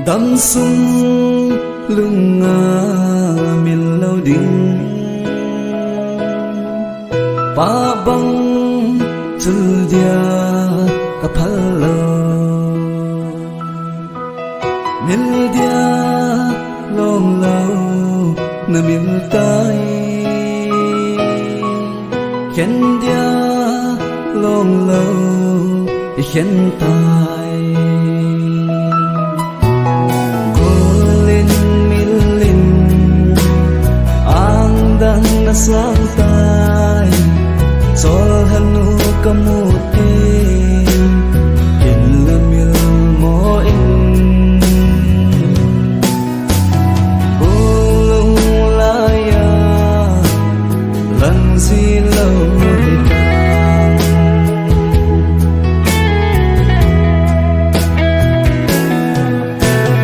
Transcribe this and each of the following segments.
đắm sung lưng miền lâu đình ba băng chân dia kapalo miền dia long lâu na miền tây khen dia long lâu khen tai sang tay sol hanu kamutin ilamil mo in ulung laya lang silaw hitang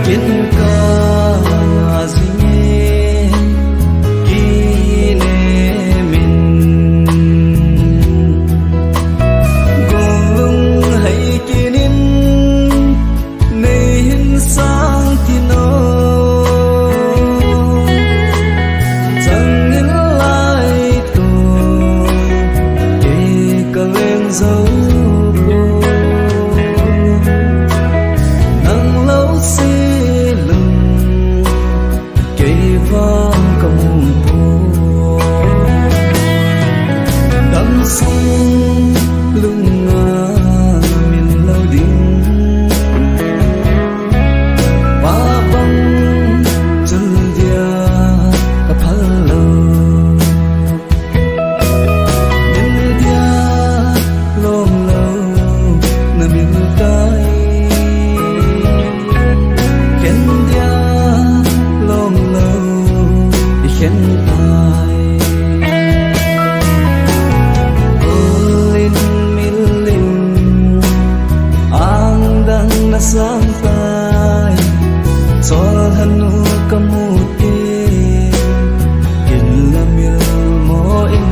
kinka dấu nắng lâu xí lưng cây vang cầm bồ đắm sông lưng miền lâu đình ba băng chân dia kapalo sang tay sol hanu kamutin ilamil mo in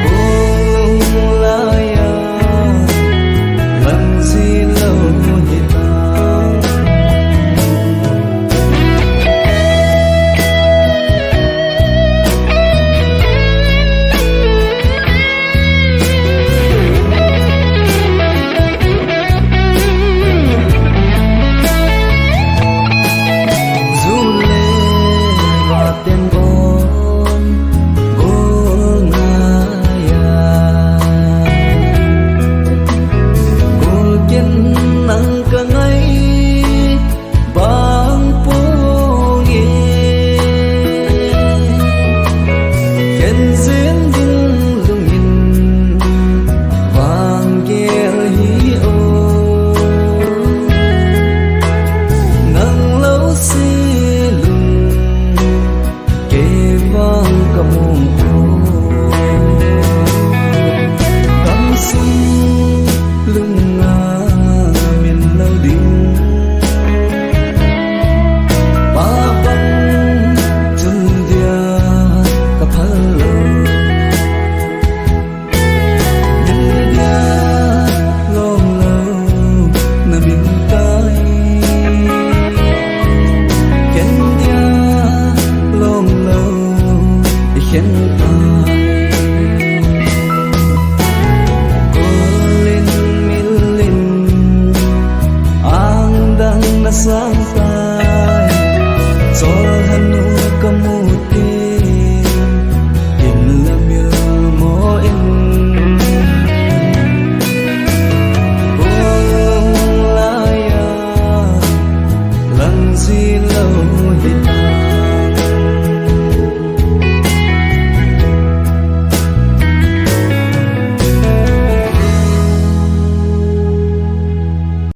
ulung laya lang silaw hitang sang tay sol hanu kamutin ilamil mo in ulung laya lang silaw hitang